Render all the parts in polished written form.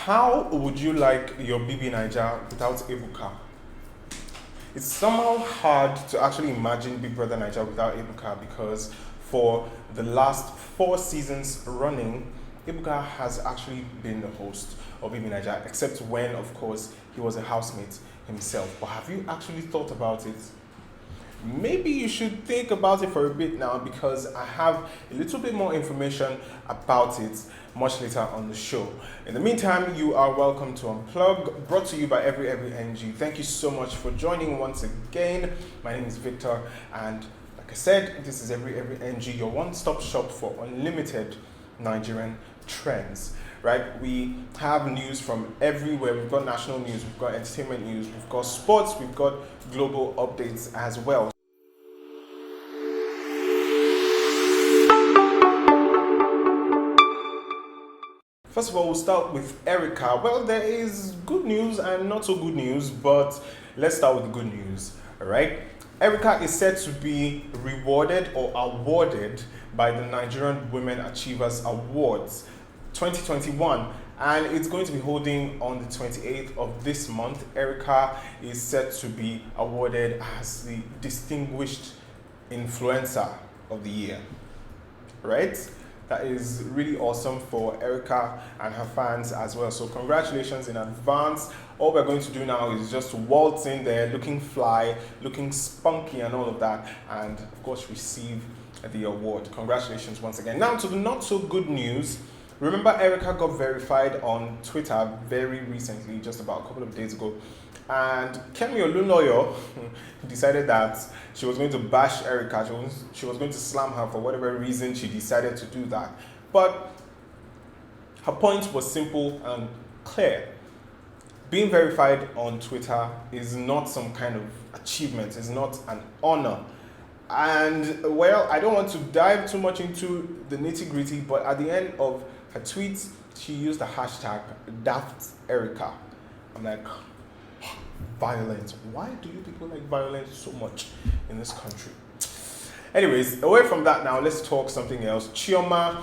How would you like your BBNaija without Ebuka? It's somehow hard to actually imagine Big Brother Naija without Ebuka because for the last 4 seasons running, Ebuka has actually been the host of BBNaija, except when, of course, he was a housemate himself. But have you actually thought about it? Maybe you should think about it for a bit now because I have a little bit more information about it much later on the show. In the meantime, you are welcome to Unplug, brought to you by Every NG. Thank you so much for joining once again. My name is Victor, and like I said, this is Every NG, your one-stop shop for unlimited Nigerian trends. Right, we have news from everywhere. We've got national news, we've got entertainment news, we've got sports, we've got global updates as well. First of all, we'll start with Erica. Well, there is good news and not so good news, but let's start with the good news. All right, Erica is said to be rewarded or awarded by the Nigerian Women Achievers Awards 2021, and it's going to be holding on the 28th of this month. Erica is set to be awarded as the Distinguished Influencer of the Year. Right? That is really awesome for Erica and her fans as well. So congratulations in advance. All we're going to do now is just waltz in there looking fly, looking spunky and all of that, and of course receive the award. Congratulations once again. Now to the not so good news. Remember, Erica got verified on Twitter very recently, just about a couple of days ago. And Kemi Olunloyo decided that she was going to bash Erica. She was going to slam her for whatever reason she decided to do that. But her point was simple and clear. Being verified on Twitter is not some kind of achievement, it's not an honor. And well, I don't want to dive too much into the nitty-gritty, but at the end of her tweets, she used the hashtag #DaftErica. I'm like, violence. Why do you people like violence so much in this country? Anyways, away from that now, let's talk something else. Chioma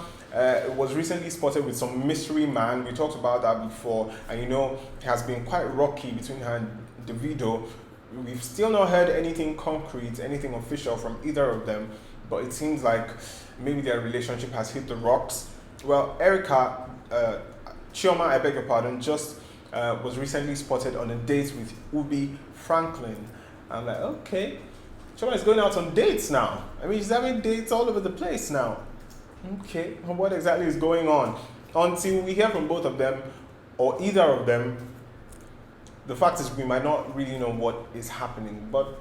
was recently spotted with some mystery man. We talked about that before, and you know, it has been quite rocky between her and Davido. We've still not heard anything concrete, anything official from either of them, but it seems like maybe their relationship has hit the rocks. Well, Chioma, I beg your pardon, just was recently spotted on a date with Ubi Franklin. I'm like, okay, Chioma is going out on dates now. I mean, she's having dates all over the place now. Okay, what exactly is going on? Until we hear from both of them, or either of them, the fact is we might not really know what is happening, but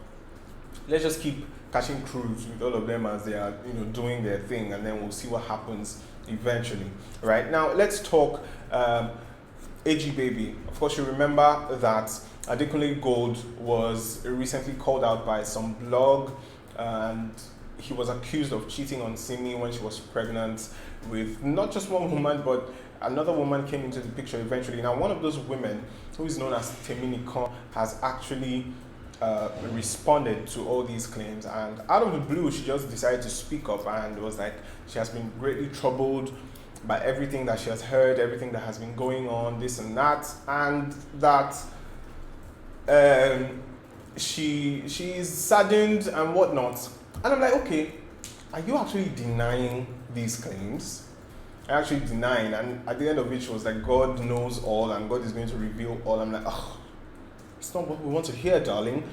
let's just keep catching cruise with all of them as they are, doing their thing, and then we'll see what happens eventually. Right now, let's talk AG Baby. Of course, you remember that Adekunle Gold was recently called out by some blog, and he was accused of cheating on Simi when she was pregnant with not just one woman, but another woman came into the picture eventually. Now, one of those women, who is known as Teminikon, has actually responded to all these claims, and out of the blue, she just decided to speak up and was like, she has been greatly troubled by everything that she has heard, everything that has been going on, this and that, and that she is saddened and whatnot. And I'm like, okay, are you actually denying these claims? Actually denying, and at the end of it, she was like, God knows all and God is going to reveal all. I'm like, oh, it's not what we want to hear, darling.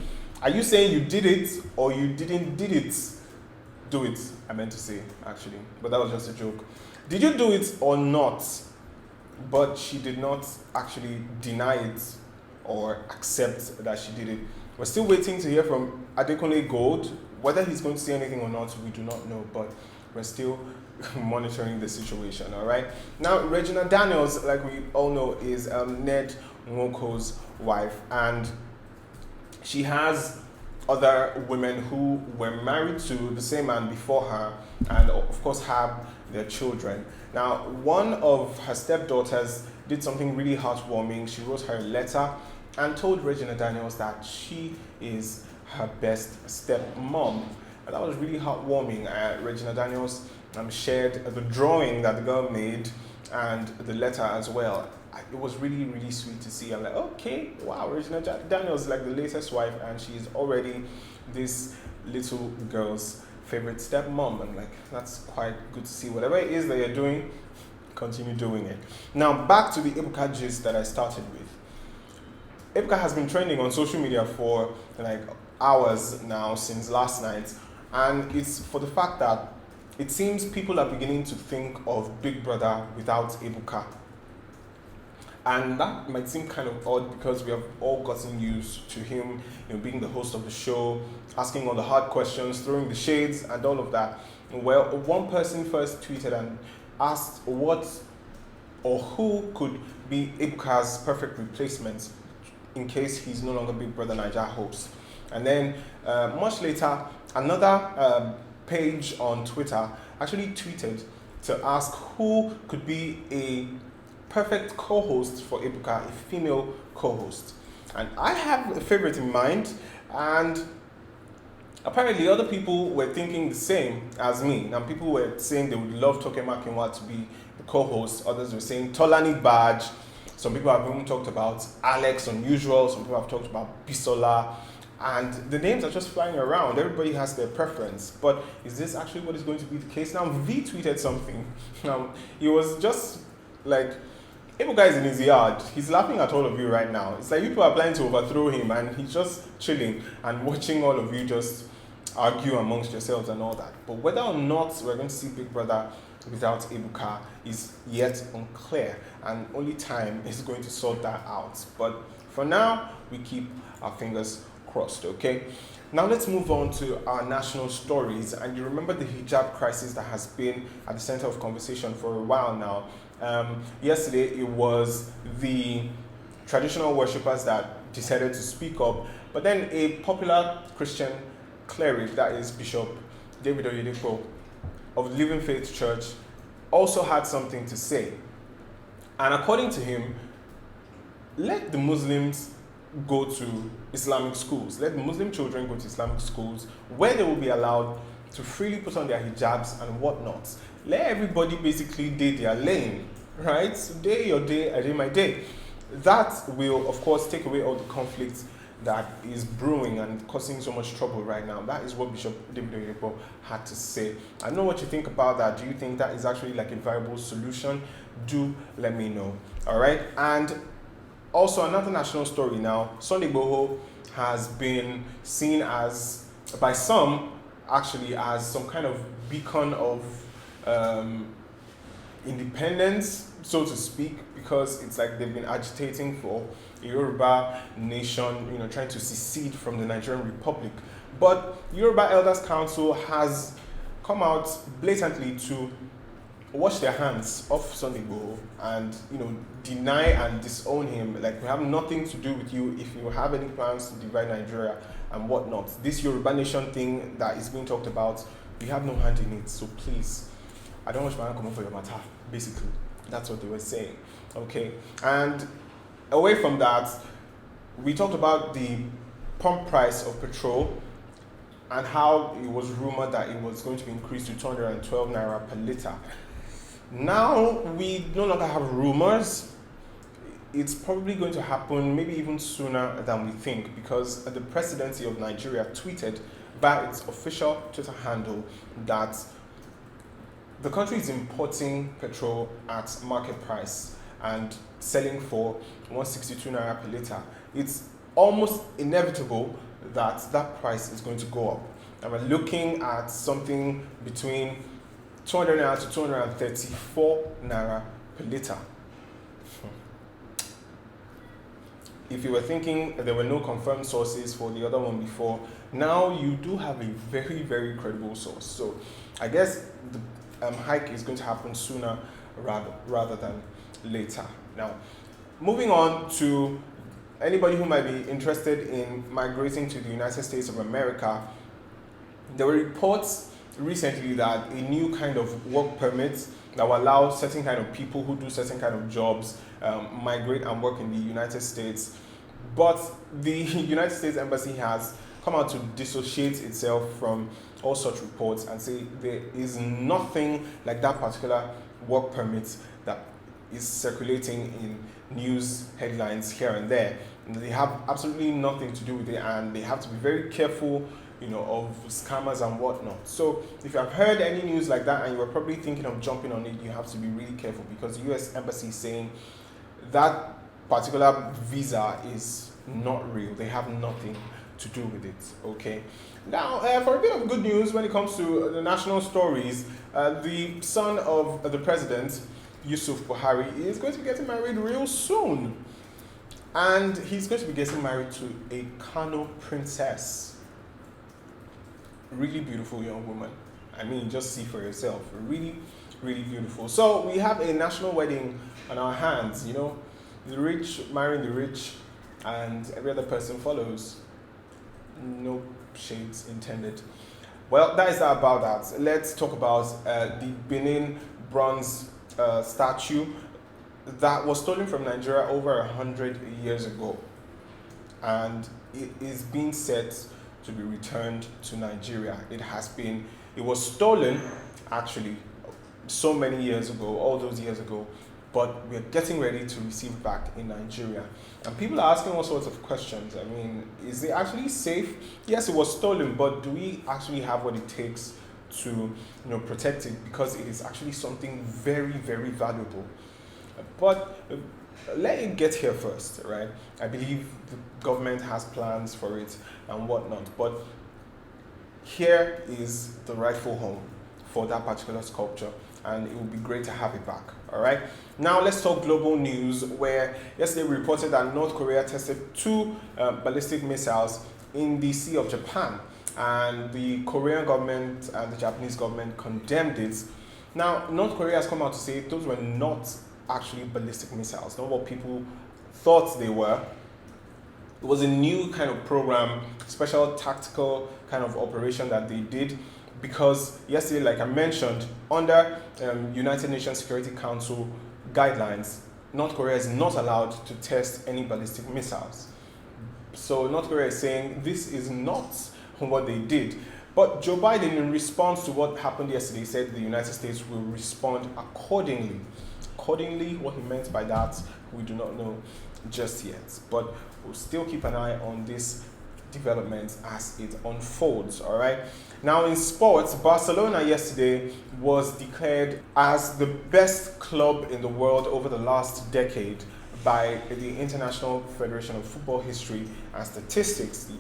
Are you saying you did it or you didn't do it? I meant to say, actually, but that was just a joke. Did you do it or not? But she did not actually deny it or accept that she did it. We're still waiting to hear from Adekunle Gold. Whether he's going to say anything or not, we do not know, but we're still monitoring the situation. All right. Now, Regina Daniels, like we all know, is Ned Nwoko's wife, and she has other women who were married to the same man before her, and of course have their children. Now, one of her stepdaughters did something really heartwarming. She wrote her a letter and told Regina Daniels that she is her best stepmom. And that was really heartwarming. Regina Daniels shared the drawing that the girl made and the letter as well. it was really, really sweet to see. I'm like, okay, wow, Regina Daniels is like the latest wife, and she's already this little girl's favorite stepmom. I'm like, that's quite good to see. Whatever it is that you're doing, continue doing it. Now, back to the Ebuka gist that I started with. Ebuka has been trending on social media for like hours now, since last night, and it's for the fact that it seems people are beginning to think of Big Brother without Ebuka. And that might seem kind of odd because we have all gotten used to him, being the host of the show, asking all the hard questions, throwing the shades, and all of that. Well, one person first tweeted and asked what or who could be Ebuka's perfect replacement in case he's no longer Big Brother Naija host. And then much later, another page on Twitter actually tweeted to ask who could be a perfect co-host for Ebuka, a female co-host. And I have a favorite in mind, and apparently other people were thinking the same as me. Now, people were saying they would love Toke Makinwa to be the co-host. Others were saying Tolani Badge. Some people have even talked about Alex Unusual. Some people have talked about Bisola. And the names are just flying around. Everybody has their preference. But is this actually what is going to be the case? Now, V tweeted something. Now, he was just like, Ebuka is in his yard. He's laughing at all of you right now. It's like people are planning to overthrow him, and he's just chilling and watching all of you just argue amongst yourselves and all that. But whether or not we're going to see Big Brother without Ebuka is yet unclear, and only time is going to sort that out. But for now, we keep our fingers crossed, okay? Now let's move on to our national stories. And you remember the hijab crisis that has been at the center of conversation for a while now. Yesterday, it was the traditional worshippers that decided to speak up, but then a popular Christian cleric, that is Bishop David Oyedepo of the Living Faith Church, also had something to say. And according to him, let the Muslims go to Islamic schools. Let Muslim children go to Islamic schools where they will be allowed to freely put on their hijabs and whatnot. Let everybody basically day their lane, right? So day your day, I day my day. That will, of course, take away all the conflicts that is brewing and causing so much trouble right now. That is what Bishop David Oyedepo had to say. I know what you think about that. Do you think that is actually like a viable solution? Do let me know. All right. And also another national story now. Sunday Igboho has been seen as, by some, actually as some kind of beacon of independence, so to speak, because it's like they've been agitating for a Yoruba nation, trying to secede from the Nigerian Republic. But Yoruba Elders Council has come out blatantly to wash their hands off Sunday Igboho and, deny and disown him. Like, we have nothing to do with you if you have any plans to divide Nigeria and whatnot. This Yoruba nation thing that is being talked about, we have no hand in it. So please, I don't want my hand come up for your matter. Basically, that's what they were saying. Okay, and away from that, we talked about the pump price of petrol and how it was rumored that it was going to be increased to 212 naira per liter. Now we no longer have rumors. It's probably going to happen maybe even sooner than we think, because the presidency of Nigeria tweeted by its official Twitter handle that the country is importing petrol at market price and selling for 162 naira per liter. It's almost inevitable that that price is going to go up. And we're looking at something between 200 naira to 234 naira per liter. If you were thinking there were no confirmed sources for the other one before, now you do have a very, very credible source. So I guess the hike is going to happen sooner rather than later. Now, moving on to anybody who might be interested in migrating to the United States of America, there were reports recently that a new kind of work permit that will allow certain kind of people who do certain kind of jobs migrate and work in the United States. But the United States Embassy has come out to dissociate itself from all such reports and say there is nothing like that particular work permit that is circulating in news headlines here and there. They have absolutely nothing to do with it, and they have to be very careful, of scammers and whatnot. So if you have heard any news like that and you were probably thinking of jumping on it, you have to be really careful, because the US Embassy is saying that particular visa is not real. They have nothing to do with it. Okay. Now, for a bit of good news when it comes to the national stories, the son of the president, Yusuf Buhari, is going to be getting married real soon. And he's going to be getting married to a Kano princess. Really beautiful young woman. I mean, just see for yourself. Really, really beautiful. So we have a national wedding on our hands, the rich marrying the rich, and every other person follows. No shades intended. Well, that is about that. Let's talk about the Benin bronze statue that was stolen from Nigeria over 100 years ago, and it is being set to be returned to Nigeria. It was stolen actually so many years ago, all those years ago, but we're getting ready to receive it back in Nigeria. And people are asking all sorts of questions. I mean, is it actually safe? Yes, it was stolen, but do we actually have what it takes to protect it? Because it is actually something very, very valuable. But let it get here first, right? I believe the government has plans for it and whatnot, but here is the rightful home for that particular sculpture, and it would be great to have it back. All right. Now let's talk global news, where yesterday we reported that North Korea tested 2 ballistic missiles in the Sea of Japan, and the Korean government and the Japanese government condemned it. Now, North Korea has come out to say those were not actually ballistic missiles, not what people thought they were. It was a new kind of program, special tactical kind of operation that they did, because yesterday, like I mentioned, under United Nations Security Council guidelines, North Korea is not allowed to test any ballistic missiles. So North Korea is saying this is not what they did. But Joe Biden, in response to what happened yesterday, said the United States will respond accordingly. Accordingly, what he meant by that, we do not know just yet. But we'll still keep an eye on this development as it unfolds. All right. Now, in sports, Barcelona yesterday was declared as the best club in the world over the last decade by the International Federation of Football History and Statistics, the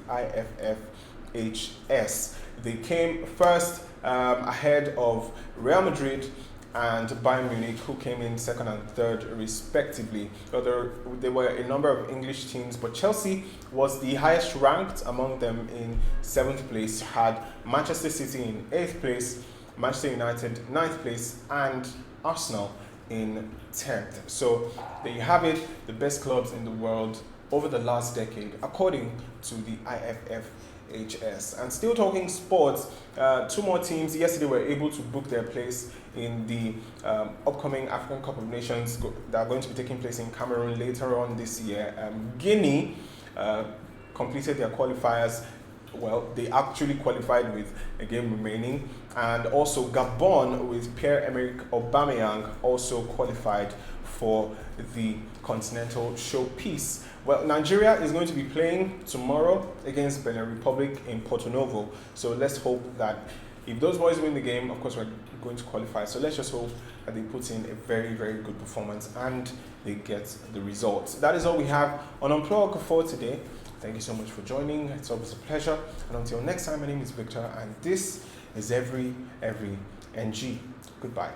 IFFHS. They came first ahead of Real Madrid and Bayern Munich, who came in second and third respectively. There were a number of English teams, but Chelsea was the highest ranked among them in 7th place, had Manchester City in 8th place, Manchester United 9th place, and Arsenal in 10th. So there you have it, the best clubs in the world over the last decade, according to the IFFHS. And still talking sports, 2 more teams yesterday were able to book their place in the upcoming African Cup of Nations that are going to be taking place in Cameroon later on this year. Guinea completed their qualifiers. Well, they actually qualified with a game remaining, and also Gabon with Pierre-Emerick Aubameyang also qualified for the Continental Showpiece. Well, Nigeria is going to be playing tomorrow against Benin Republic in Porto Novo. So let's hope that if those boys win the game, of course we're going to qualify. So let's just hope that they put in a very, very good performance and they get the results. That is all we have on Unplug for today. Thank you so much for joining. It's always a pleasure. And until next time, my name is Victor, and this is Every NG. Goodbye.